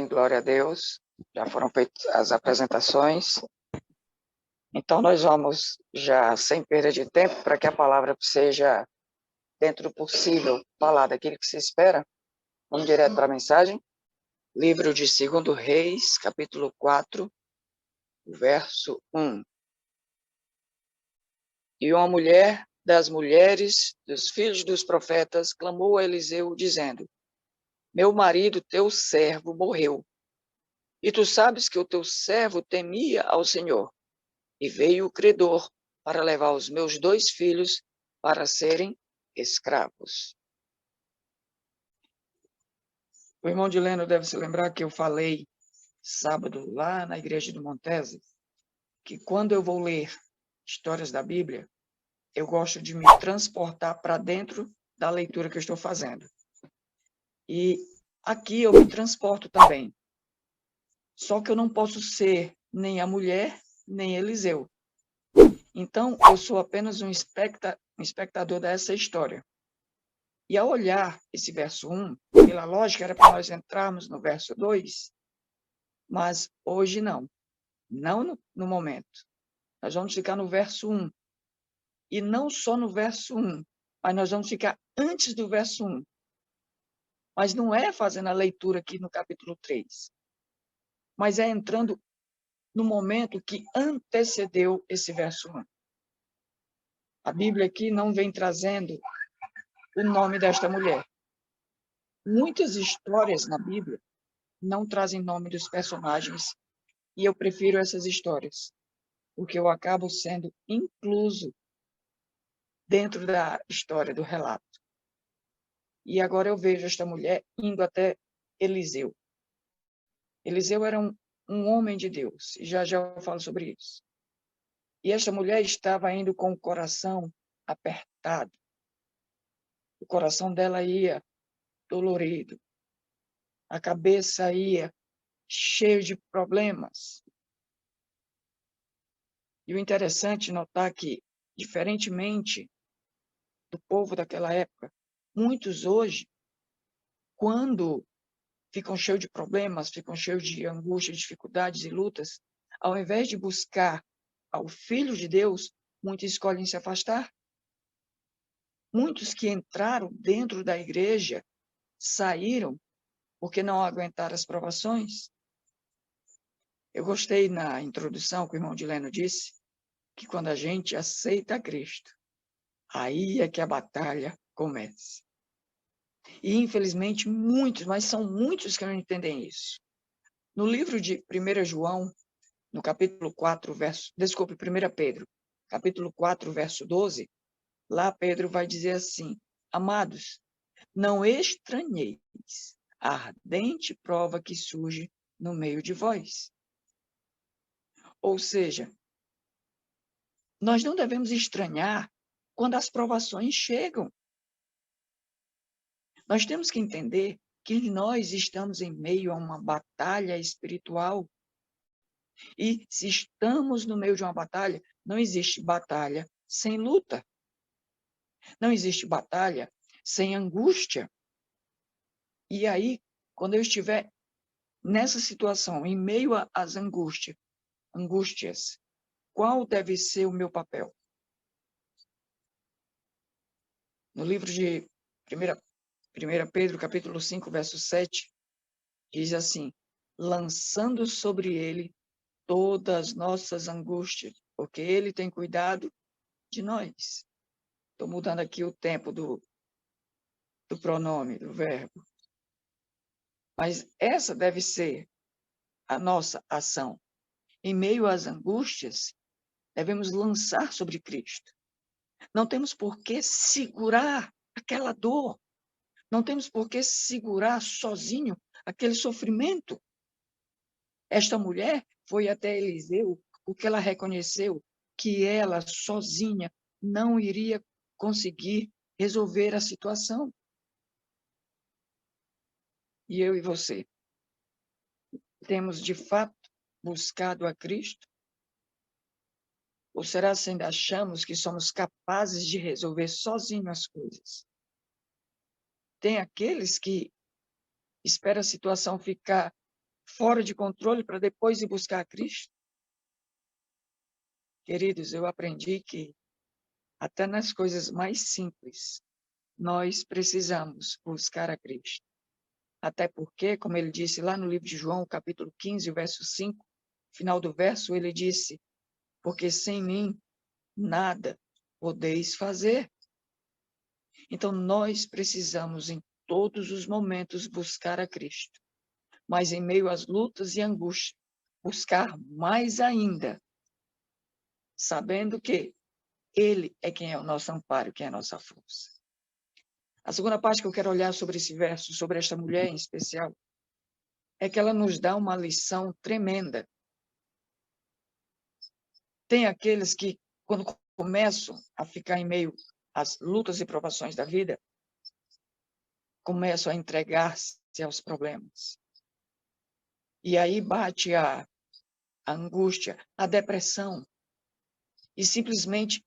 Amém, glória a Deus. Já foram feitas as apresentações. Então, nós vamos já, sem perda de tempo, para que a palavra seja, dentro do possível, falar daquilo que se espera. Vamos direto para a mensagem. Livro de 2 Reis, capítulo 4, verso 1. E uma mulher das mulheres dos filhos dos profetas clamou a Eliseu, dizendo: Meu marido, teu servo, morreu. E tu sabes que o teu servo temia ao Senhor. E veio o credor para levar os meus 2 filhos para serem escravos. O irmão Dileno deve se lembrar que eu falei sábado lá na igreja do Montese, que quando eu vou ler histórias da Bíblia, eu gosto de me transportar para dentro da leitura que eu estou fazendo. E aqui eu me transporto também. Só que eu não posso ser nem a mulher, nem Eliseu. Então, eu sou apenas um espectador dessa história. E ao olhar esse verso 1, pela lógica, era para nós entrarmos no verso 2, mas hoje não. Não no momento. Nós vamos ficar no verso 1. E não só no verso 1, mas nós vamos ficar antes do verso 1. Mas não é fazendo a leitura aqui no capítulo 3, mas é entrando no momento que antecedeu esse verso 1. A Bíblia aqui não vem trazendo o nome desta mulher. Muitas histórias na Bíblia não trazem nome dos personagens e eu prefiro essas histórias, porque eu acabo sendo incluso dentro da história, do relato. E agora eu vejo esta mulher indo até Eliseu. Eliseu era um homem de Deus, e já eu falo sobre isso. E esta mulher estava indo com o coração apertado. O coração dela ia dolorido. A cabeça ia cheia de problemas. E o interessante é notar que, diferentemente do povo daquela época, muitos hoje, quando ficam cheios de problemas, ficam cheios de angústia, dificuldades e lutas, ao invés de buscar ao Filho de Deus, muitos escolhem se afastar. Muitos que entraram dentro da igreja saíram porque não aguentaram as provações. Eu gostei na introdução que o irmão Dileno disse que quando a gente aceita Cristo, aí é que a batalha começa. E, infelizmente, muitos, mas são muitos que não entendem isso. No livro de 1 João, no capítulo 4, desculpe, 1 Pedro, capítulo 4, verso 12, lá Pedro vai dizer assim: Amados, não estranheis a ardente prova que surge no meio de vós. Ou seja, nós não devemos estranhar quando as provações chegam. Nós temos que entender que nós estamos em meio a uma batalha espiritual. E se estamos no meio de uma batalha, não existe batalha sem luta. Não existe batalha sem angústia. E aí, quando eu estiver nessa situação, em meio às angústias, qual deve ser o meu papel? No livro de 1 Pedro, capítulo 5, verso 7, diz assim: lançando sobre ele todas as nossas angústias, porque ele tem cuidado de nós. Estou mudando aqui o tempo do pronome, do verbo. Mas essa deve ser a nossa ação. Em meio às angústias, devemos lançar sobre Cristo. Não temos por que segurar aquela dor. Não temos por que segurar sozinho aquele sofrimento. Esta mulher foi até Eliseu porque ela reconheceu que ela sozinha não iria conseguir resolver a situação. E eu e você temos de fato buscado a Cristo? Ou será que ainda achamos que somos capazes de resolver sozinhos as coisas? Tem aqueles que esperam a situação ficar fora de controle para depois ir buscar a Cristo? Queridos, eu aprendi que até nas coisas mais simples, nós precisamos buscar a Cristo. Até porque, como ele disse lá no livro de João, capítulo 15, verso 5, final do verso, ele disse: porque sem mim nada podeis fazer. Então, nós precisamos, em todos os momentos, buscar a Cristo. Mas em meio às lutas e angústias, buscar mais ainda, sabendo que Ele é quem é o nosso amparo, quem é a nossa força. A segunda parte que eu quero olhar sobre esse verso, sobre esta mulher em especial, é que ela nos dá uma lição tremenda. Tem aqueles que, quando começam a ficar em meio às lutas e provações da vida, começam a entregar-se aos problemas. E aí bate a angústia, a depressão, e simplesmente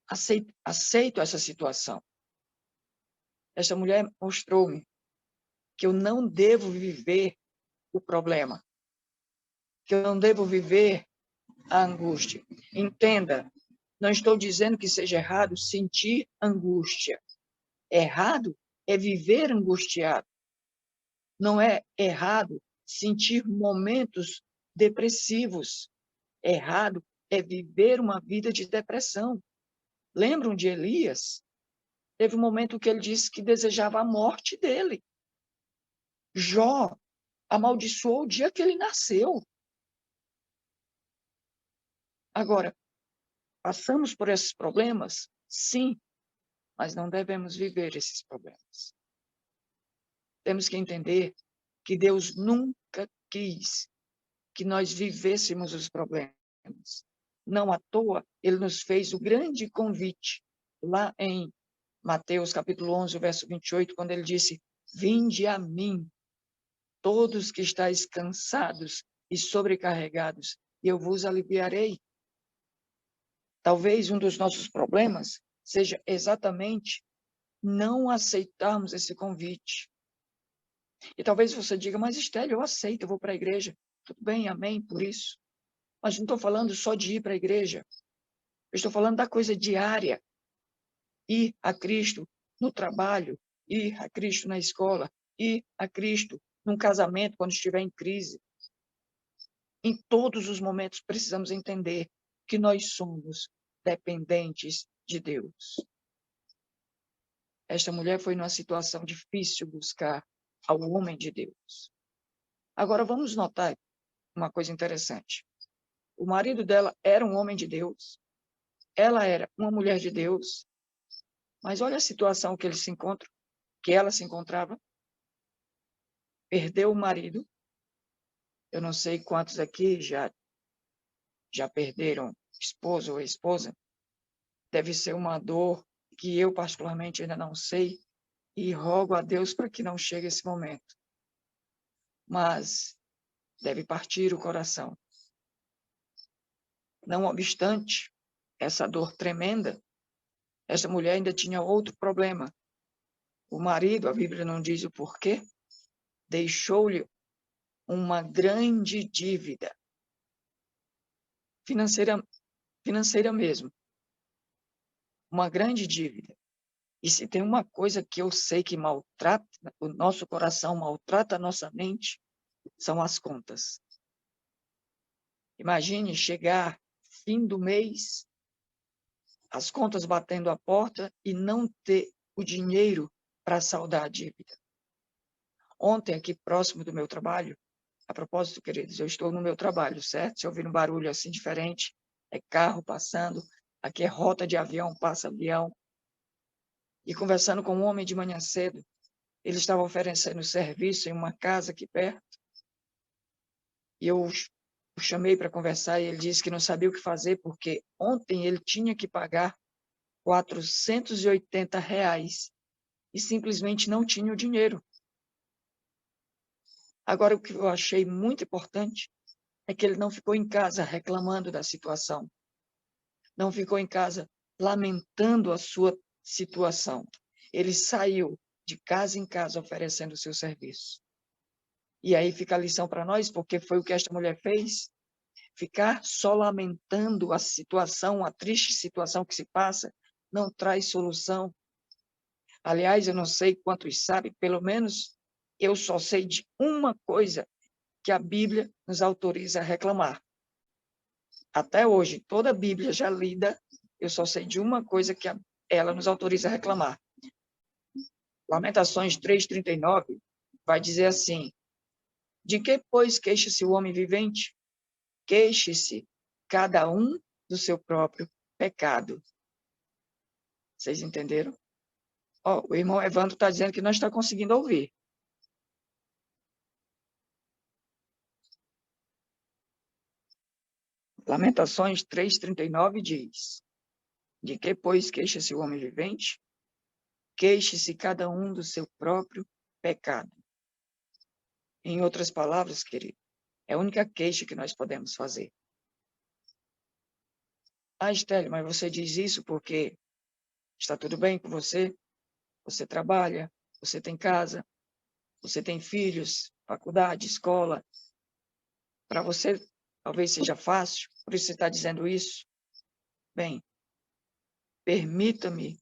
aceito essa situação. Esta mulher mostrou-me que eu não devo viver o problema, que eu não devo viver a angústia. Entenda, não estou dizendo que seja errado sentir angústia. Errado é viver angustiado. Não é errado sentir momentos depressivos. Errado é viver uma vida de depressão. Lembram de Elias? Teve um momento que ele disse que desejava a morte dele. Jó amaldiçoou o dia que ele nasceu. Agora, passamos por esses problemas? Sim, mas não devemos viver esses problemas. Temos que entender que Deus nunca quis que nós vivêssemos os problemas. Não à toa, ele nos fez o grande convite, lá em Mateus capítulo 11, verso 28, quando ele disse: vinde a mim, todos que estáis cansados e sobrecarregados, e eu vos aliviarei. Talvez um dos nossos problemas seja exatamente não aceitarmos esse convite. E talvez você diga: mas Estélio, eu aceito, eu vou para a igreja. Tudo bem, amém, por isso. Mas não estou falando só de ir para a igreja. Eu estou falando da coisa diária. Ir a Cristo no trabalho, ir a Cristo na escola, ir a Cristo num casamento quando estiver em crise. Em todos os momentos precisamos entender que nós somos dependentes de Deus. Esta mulher foi numa situação difícil buscar ao homem de Deus. Agora vamos notar uma coisa interessante. O marido dela era um homem de Deus. Ela era uma mulher de Deus. Mas olha a situação que eles se encontram, que ela se encontrava. Perdeu o marido. Eu não sei quantos aqui já perderam esposo ou esposa. Deve ser uma dor que eu particularmente ainda não sei e rogo a Deus para que não chegue esse momento. Mas deve partir o coração. Não obstante essa dor tremenda, essa mulher ainda tinha outro problema. O marido, a Bíblia não diz o porquê, deixou-lhe uma grande dívida, financeira mesmo, uma grande dívida. E se tem uma coisa que eu sei que maltrata o nosso coração, maltrata a nossa mente, são as contas. Imagine chegar fim do mês, as contas batendo a porta e não ter o dinheiro para saldar a dívida. Ontem, aqui próximo do meu trabalho, a propósito, queridos, eu estou no meu trabalho, certo? Se ouvir um barulho assim diferente, é carro passando, aqui é rota de avião, passa avião. E conversando com um homem de manhã cedo, ele estava oferecendo serviço em uma casa aqui perto. E eu o chamei para conversar e ele disse que não sabia o que fazer, porque ontem ele tinha que pagar R$ 480 e simplesmente não tinha o dinheiro. Agora, o que eu achei muito importante é que ele não ficou em casa reclamando da situação. Não ficou em casa lamentando a sua situação. Ele saiu de casa em casa oferecendo o seu serviço. E aí fica a lição para nós, porque foi o que esta mulher fez. Ficar só lamentando a situação, a triste situação que se passa, não traz solução. Aliás, eu não sei quantos sabem, pelo menos eu só sei de uma coisa que a Bíblia nos autoriza a reclamar. Até hoje, toda a Bíblia já lida, eu só sei de uma coisa que ela nos autoriza a reclamar. Lamentações 3:39 vai dizer assim: de que, pois, queixa-se o homem vivente? Queixe-se cada um do seu próprio pecado. Vocês entenderam? O irmão Evandro está dizendo que não está conseguindo ouvir. Lamentações 3:39 diz: de que, pois, queixa-se o homem vivente? Queixe-se cada um do seu próprio pecado. Em outras palavras, querido, é a única queixa que nós podemos fazer. Estélio, mas você diz isso porque está tudo bem com você? Você trabalha, você tem casa, você tem filhos, faculdade, escola. Para você, talvez seja fácil, por isso você está dizendo isso. Bem, permita-me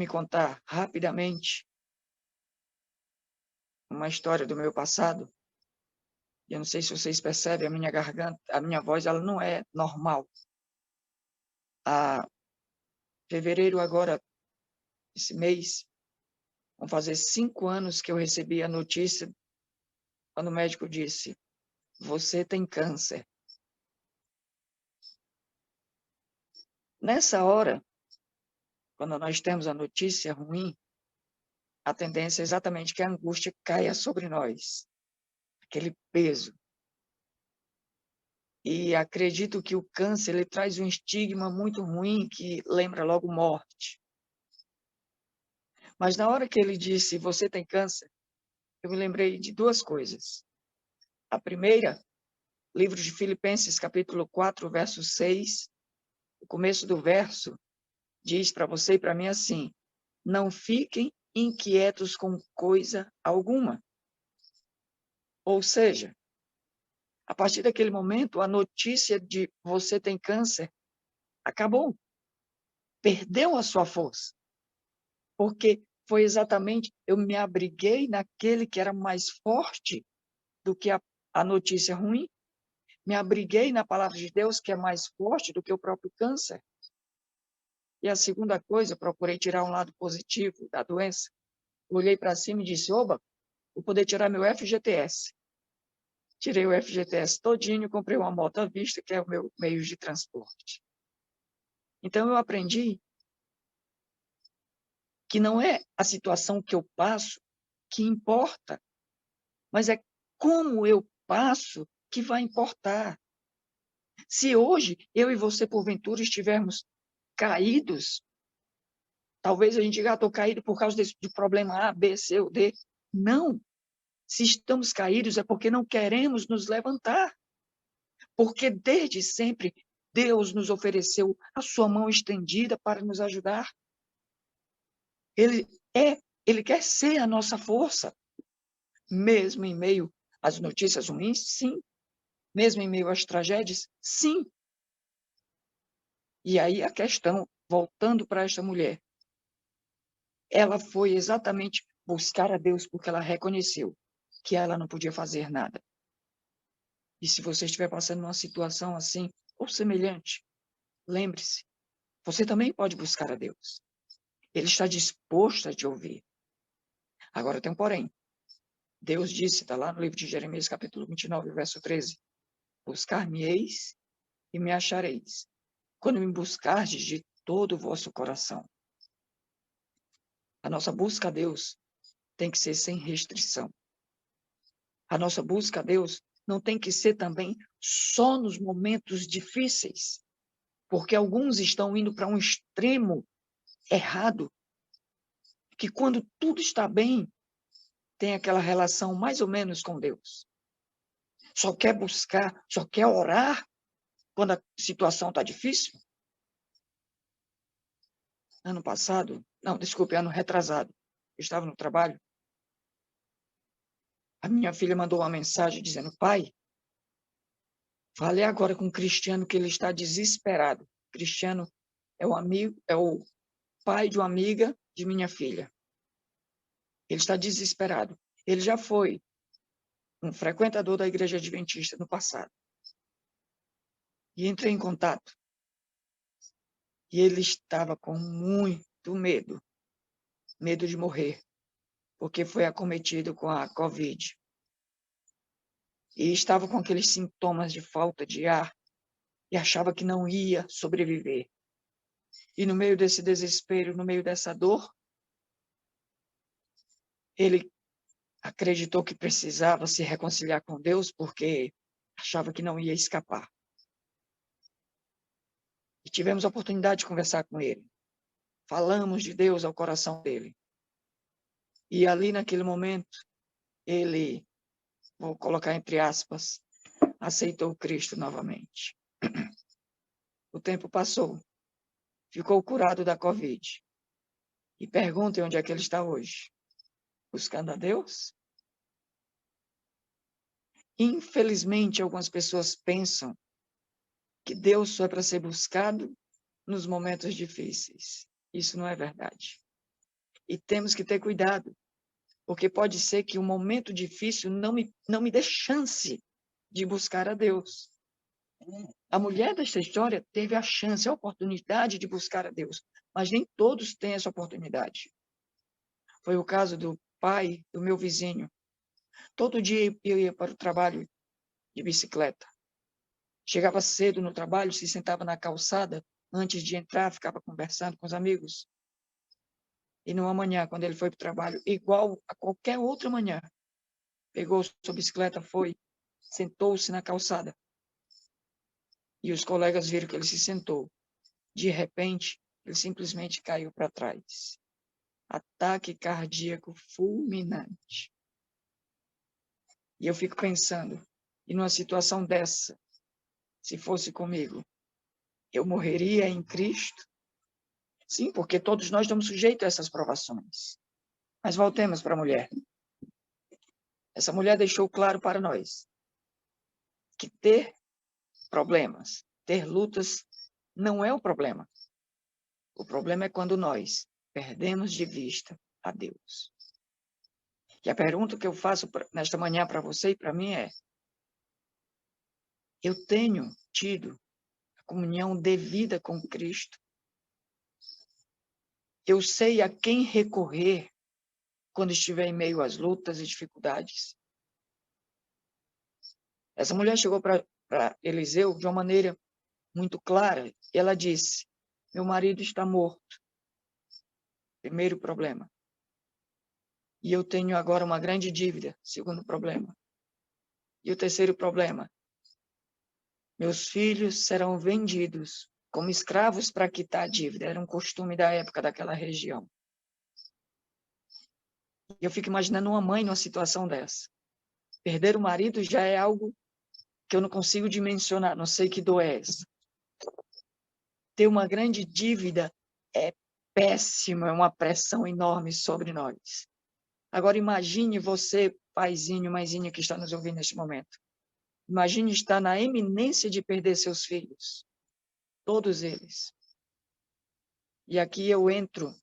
contar rapidamente uma história do meu passado. Eu não sei se vocês percebem, a minha garganta, a minha voz, ela não é normal. A fevereiro agora, esse mês, vão fazer 5 anos que eu recebi a notícia quando o médico disse: você tem câncer. Nessa hora, quando nós temos a notícia ruim, a tendência é exatamente que a angústia caia sobre nós, aquele peso. E acredito que o câncer ele traz um estigma muito ruim que lembra logo morte. Mas na hora que ele disse, você tem câncer, eu me lembrei de 2 coisas. A primeira, livro de Filipenses, capítulo 4, verso 6, o começo do verso diz para você e para mim assim: não fiquem inquietos com coisa alguma. Ou seja, a partir daquele momento, a notícia de você tem câncer acabou. Perdeu a sua força. Porque foi exatamente, eu me abriguei naquele que era mais forte do que a notícia ruim. Me abriguei na palavra de Deus, que é mais forte do que o próprio câncer. E a segunda coisa, procurei tirar um lado positivo da doença. Olhei para cima e disse: oba, vou poder tirar meu FGTS. Tirei o FGTS todinho, comprei uma moto à vista, que é o meu meio de transporte. Então, eu aprendi que não é a situação que eu passo que importa, mas é como eu passo que vai importar. Se hoje eu e você, porventura, estivermos caídos, talvez a gente diga, estou caído por causa de problema A, B, C ou D. Não. Se estamos caídos é porque não queremos nos levantar. Porque desde sempre Deus nos ofereceu a sua mão estendida para nos ajudar. Ele quer ser a nossa força, mesmo em meio às notícias ruins, sim. Mesmo em meio às tragédias, sim. E aí a questão, voltando para esta mulher, ela foi exatamente buscar a Deus porque ela reconheceu que ela não podia fazer nada. E se você estiver passando uma situação assim, ou semelhante, lembre-se, você também pode buscar a Deus. Ele está disposto a te ouvir. Agora tem um porém. Deus disse, está lá no livro de Jeremias, capítulo 29, verso 13, buscar-me-eis e me achareis, quando me buscardes de todo o vosso coração. A nossa busca a Deus tem que ser sem restrição. A nossa busca a Deus não tem que ser também só nos momentos difíceis, porque alguns estão indo para um extremo errado, que quando tudo está bem, tem aquela relação mais ou menos com Deus. Só quer buscar, só quer orar quando a situação está difícil. Ano retrasado, eu estava no trabalho A minha filha mandou uma mensagem dizendo: pai, falei agora com o Cristiano que ele está desesperado. Cristiano é o amigo, é o pai de uma amiga de minha filha. Ele está desesperado. Ele já foi um frequentador da igreja adventista no passado. E entrei em contato. E ele estava com muito medo. Medo de morrer. Porque foi acometido com a Covid. E estava com aqueles sintomas de falta de ar. E achava que não ia sobreviver. E no meio desse desespero, no meio dessa dor, ele acreditou que precisava se reconciliar com Deus porque achava que não ia escapar. E tivemos a oportunidade de conversar com ele. Falamos de Deus ao coração dele. E ali, naquele momento, ele, vou colocar entre aspas, aceitou Cristo novamente. O tempo passou. Ficou curado da Covid. E perguntem onde é que ele está hoje. Buscando a Deus? Infelizmente, algumas pessoas pensam que Deus só é para ser buscado nos momentos difíceis. Isso não é verdade. E temos que ter cuidado, porque pode ser que um momento difícil não me dê chance de buscar a Deus. A mulher desta história teve a chance, a oportunidade de buscar a Deus, mas nem todos têm essa oportunidade. Foi o caso do pai do meu vizinho. Todo dia eu ia para o trabalho de bicicleta. Chegava cedo no trabalho, se sentava na calçada, antes de entrar, ficava conversando com os amigos. E numa manhã, quando ele foi para o trabalho, igual a qualquer outra manhã, pegou sua bicicleta, foi, sentou-se na calçada. E os colegas viram que ele se sentou. De repente, ele simplesmente caiu para trás. Ataque cardíaco fulminante. E eu fico pensando, e numa situação dessa, se fosse comigo, eu morreria em Cristo? Sim, porque todos nós estamos sujeitos a essas provações. Mas voltemos para a mulher. Essa mulher deixou claro para nós que ter problemas, ter lutas, não é o problema. O problema é quando nós perdemos de vista a Deus. E a pergunta que eu faço nesta manhã para você e para mim é: eu tenho tido a comunhão devida com Cristo? Eu sei a quem recorrer quando estiver em meio às lutas e dificuldades? Essa mulher chegou para Eliseu de uma maneira muito clara. E ela disse: meu marido está morto. Primeiro problema. E eu tenho agora uma grande dívida. Segundo problema. E o terceiro problema: meus filhos serão vendidos como escravos para quitar a dívida. Era um costume da época daquela região. E eu fico imaginando uma mãe numa situação dessa. Perder o marido já é algo que eu não consigo dimensionar. Não sei que dor é essa. Ter uma grande dívida é péssimo, é uma pressão enorme sobre nós. Agora imagine você, paizinho, mãezinha que está nos ouvindo neste momento. Imagine estar na iminência de perder seus filhos. Todos eles. E aqui eu entro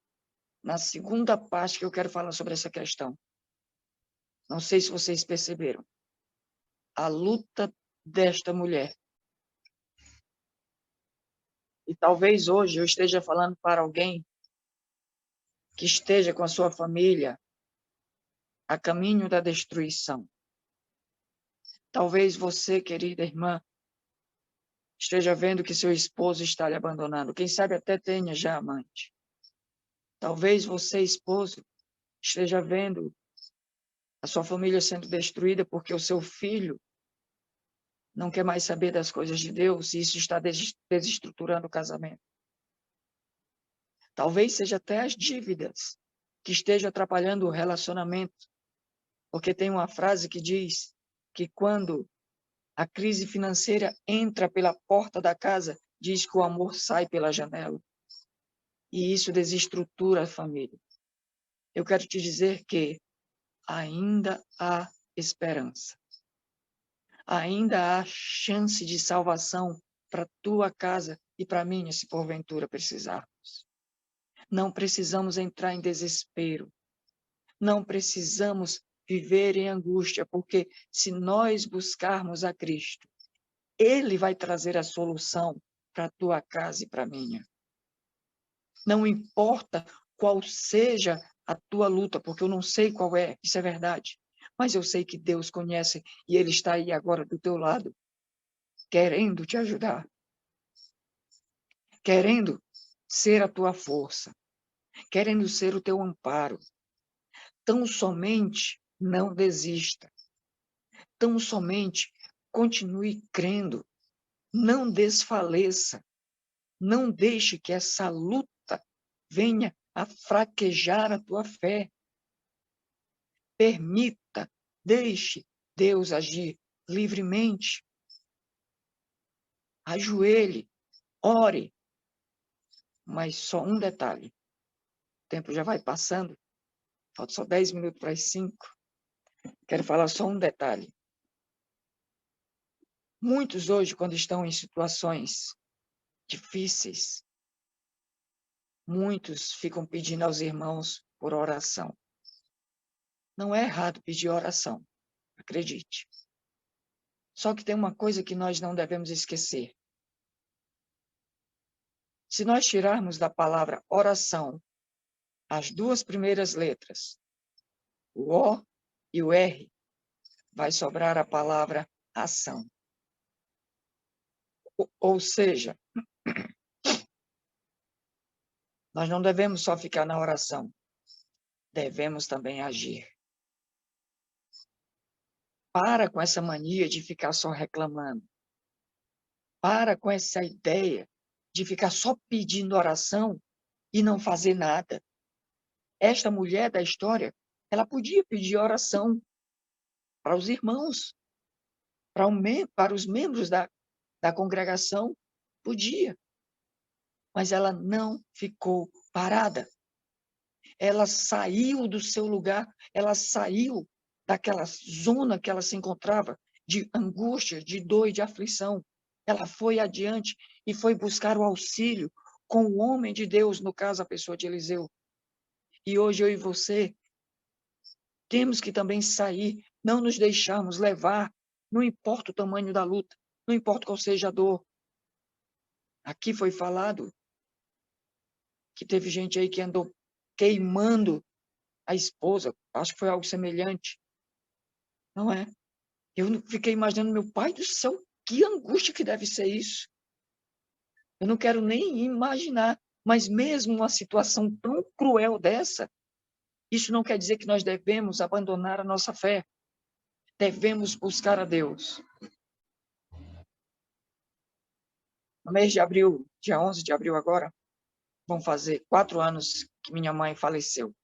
na segunda parte que eu quero falar sobre essa questão. Não sei se vocês perceberam. A luta desta mulher. E talvez hoje eu esteja falando para alguém que esteja com a sua família a caminho da destruição. Talvez você, querida irmã, esteja vendo que seu esposo está lhe abandonando. Quem sabe até tenha já amante. Talvez você, esposo, esteja vendo a sua família sendo destruída porque o seu filho não quer mais saber das coisas de Deus e isso está desestruturando o casamento. Talvez seja até as dívidas que estejam atrapalhando o relacionamento. Porque tem uma frase que diz que quando a crise financeira entra pela porta da casa, diz que o amor sai pela janela. E isso desestrutura a família. Eu quero te dizer que ainda há esperança. Ainda há chance de salvação para tua casa e para minha, se porventura precisarmos. Não precisamos entrar em desespero. Não precisamos viver em angústia, porque se nós buscarmos a Cristo, Ele vai trazer a solução para a tua casa e para a minha. Não importa qual seja a tua luta, porque eu não sei qual é, isso é verdade. Mas eu sei que Deus conhece e Ele está aí agora do teu lado, querendo te ajudar, querendo ser a tua força, querendo ser o teu amparo. Tão somente não desista. Tão somente continue crendo. Não desfaleça. Não deixe que essa luta venha a fraquejar a tua fé. Permita, deixe Deus agir livremente. Ajoelhe, ore. Mas só um detalhe. O tempo já vai passando. Falta só 10 minutos para as 5. Quero falar só um detalhe. Muitos hoje, quando estão em situações difíceis, muitos ficam pedindo aos irmãos por oração. Não é errado pedir oração, acredite. Só que tem uma coisa que nós não devemos esquecer. Se nós tirarmos da palavra oração as duas primeiras letras, o O e o R, vai sobrar a palavra ação. Ou seja, nós não devemos só ficar na oração, devemos também agir. Para com essa mania de ficar só reclamando. Para com essa ideia de ficar só pedindo oração e não fazer nada. Esta mulher da história, ela podia pedir oração para os irmãos, para os membros da congregação, podia. Mas ela não ficou parada. Ela saiu do seu lugar, ela saiu daquela zona que ela se encontrava, de angústia, de dor e de aflição. Ela foi adiante e foi buscar o auxílio com o homem de Deus, no caso, a pessoa de Eliseu. E hoje eu e você temos que também sair, não nos deixarmos levar, não importa o tamanho da luta, não importa qual seja a dor. Aqui foi falado que teve gente aí que andou queimando a esposa, acho que foi algo semelhante, não é? Eu fiquei imaginando, meu pai do céu, que angústia que deve ser isso. Eu não quero nem imaginar, mas mesmo uma situação tão cruel dessa, isso não quer dizer que nós devemos abandonar a nossa fé. Devemos buscar a Deus. No mês de abril, dia 11 de abril agora, vão fazer 4 anos que minha mãe faleceu.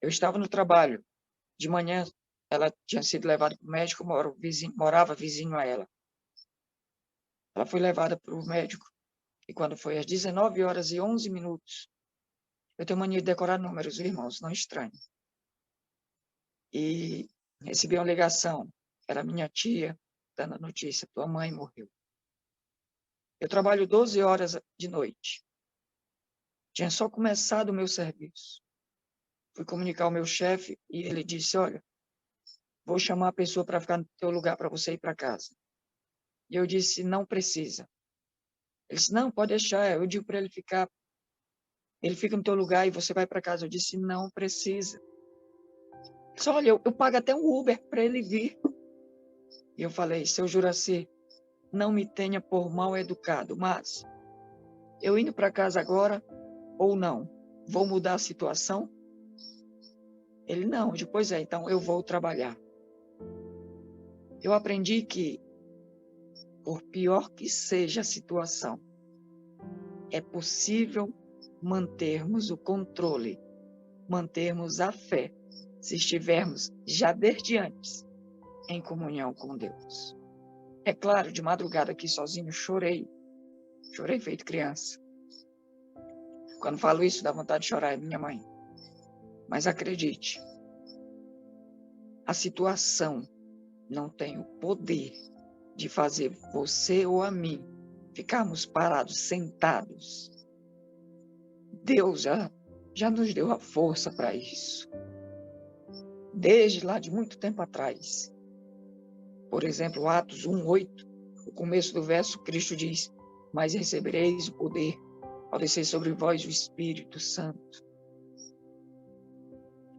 Eu estava no trabalho. De manhã, ela tinha sido levada para o médico, morava vizinho a ela. Ela foi levada para o médico. E quando foi às 19h11, eu tenho mania de decorar números, irmãos, não estranho. E recebi uma ligação. Era minha tia dando a notícia: tua mãe morreu. Eu trabalho 12 horas de noite. Tinha só começado o meu serviço. Fui comunicar ao meu chefe e ele disse: olha, vou chamar a pessoa para ficar no teu lugar para você ir para casa. E eu disse: não precisa. Ele disse: não, pode deixar. Eu digo para ele ficar. Ele fica no teu lugar e você vai para casa. Eu disse: não precisa. Ele disse: olha, eu pago até um Uber para ele vir. E eu falei: seu Juraci, não me tenha por mal educado, mas eu indo para casa agora ou não, vou mudar a situação? Ele: não. Pois é, então eu vou trabalhar. Eu aprendi que, por pior que seja a situação, é possível mantermos o controle, mantermos a fé, se estivermos já desde antes em comunhão com Deus. É claro, de madrugada aqui sozinho, chorei feito criança. Quando falo isso, dá vontade de chorar, é minha mãe. Mas acredite, A situação não tem o poder de fazer você ou a mim ficarmos parados, sentados. Deus já nos deu a força para isso. Desde lá de muito tempo atrás. Por exemplo, Atos 1:8, o começo do verso, Cristo diz: mas recebereis o poder ao descer sobre vós o Espírito Santo.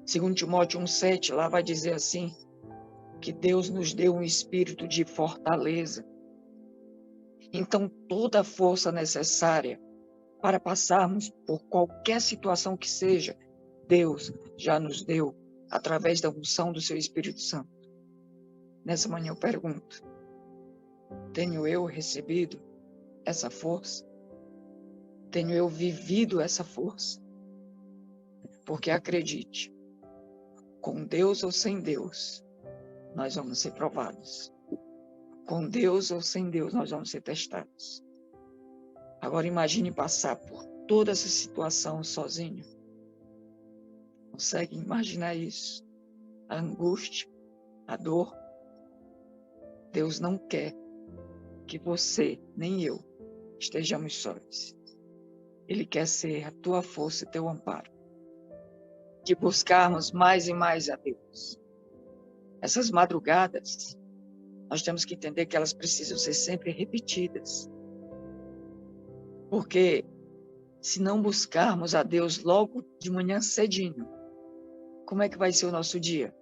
2 Timóteo 1:7, lá vai dizer assim, que Deus nos deu um espírito de fortaleza. Então, toda a força necessária para passarmos por qualquer situação que seja, Deus já nos deu através da unção do seu Espírito Santo. Nessa manhã eu pergunto, tenho eu recebido essa força? Tenho eu vivido essa força? Porque acredite, com Deus ou sem Deus, nós vamos ser provados. Com Deus ou sem Deus, nós vamos ser testados. Agora imagine passar por toda essa situação sozinho. Consegue imaginar isso? A angústia, a dor. Deus não quer que você, nem eu, estejamos sós. Ele quer ser a tua força e teu amparo. De buscarmos mais e mais a Deus. Essas madrugadas, nós temos que entender que elas precisam ser sempre repetidas. Porque se não buscarmos a Deus logo de manhã cedinho, como é que vai ser o nosso dia?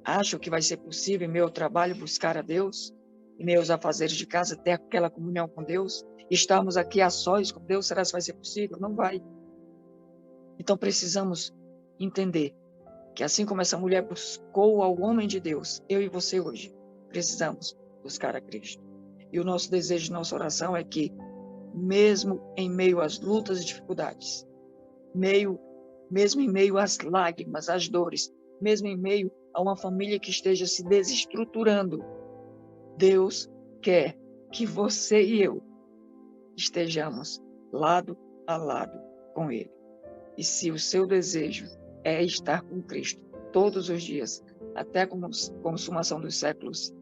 Acho que vai ser possível em meu trabalho buscar a Deus? Em meus afazeres de casa ter aquela comunhão com Deus? Estarmos aqui a sós com Deus, será que vai ser possível? Não vai. Então precisamos entender que assim como essa mulher buscou ao homem de Deus, eu e você hoje precisamos buscar a Cristo. E o nosso desejo, nossa oração é que, mesmo em meio às lutas e dificuldades, mesmo em meio às lágrimas, às dores, mesmo em meio a uma família que esteja se desestruturando, Deus quer que você e eu estejamos lado a lado com Ele. E se o seu desejo é estar com Cristo todos os dias, até a consumação dos séculos,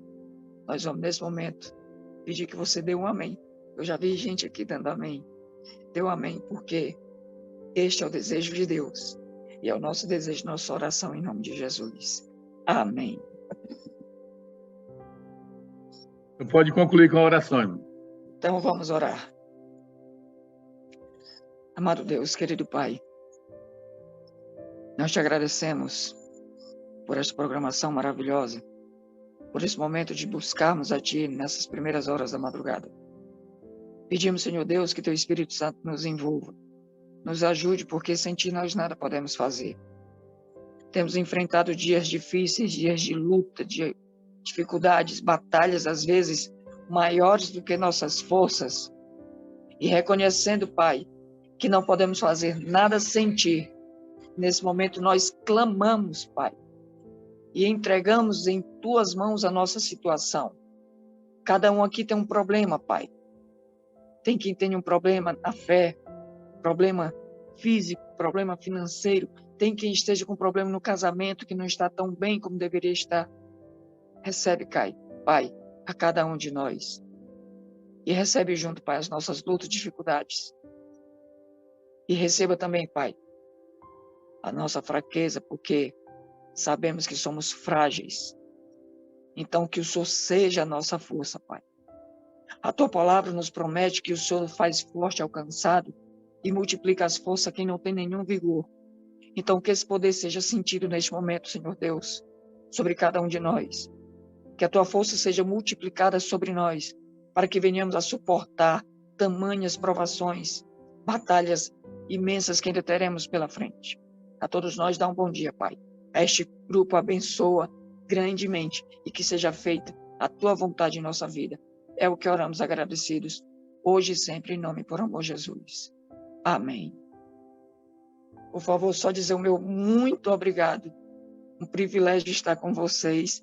nós vamos, nesse momento, pedir que você dê um amém. Eu já vi gente aqui dando amém. Dê um amém, porque este é o desejo de Deus. E é o nosso desejo, nossa oração em nome de Jesus. Amém. Você pode concluir com a oração, irmão. Então vamos orar. Amado Deus, querido Pai, nós te agradecemos por esta programação maravilhosa, por esse momento de buscarmos a Ti nessas primeiras horas da madrugada. Pedimos, Senhor Deus, que Teu Espírito Santo nos envolva, nos ajude, porque sem Ti nós nada podemos fazer. Temos enfrentado dias difíceis, dias de luta, de dificuldades, batalhas, às vezes maiores do que nossas forças. E reconhecendo, Pai, que não podemos fazer nada sem Ti. Nesse momento nós clamamos, Pai, e entregamos em Tuas mãos a nossa situação. Cada um aqui tem um problema, Pai. Tem quem tenha um problema na fé, problema físico, problema financeiro. Tem quem esteja com problema no casamento, que não está tão bem como deveria estar. Recebe, Pai, a cada um de nós. E recebe junto, Pai, as nossas lutas e dificuldades. E receba também, Pai, a nossa fraqueza, porque sabemos que somos frágeis. Então, que o Senhor seja a nossa força, Pai. A Tua palavra nos promete que o Senhor faz forte ao cansado e multiplica as forças a quem não tem nenhum vigor. Então, que esse poder seja sentido neste momento, Senhor Deus, sobre cada um de nós. Que a Tua força seja multiplicada sobre nós, para que venhamos a suportar tamanhas provações, batalhas imensas que ainda teremos pela frente. A todos nós dá um bom dia, Pai. A este grupo abençoa grandemente e que seja feita a Tua vontade em nossa vida. É o que oramos agradecidos, hoje e sempre, em nome e por amor de Jesus. Amém. Por favor, só dizer o meu muito obrigado. Um privilégio estar com vocês.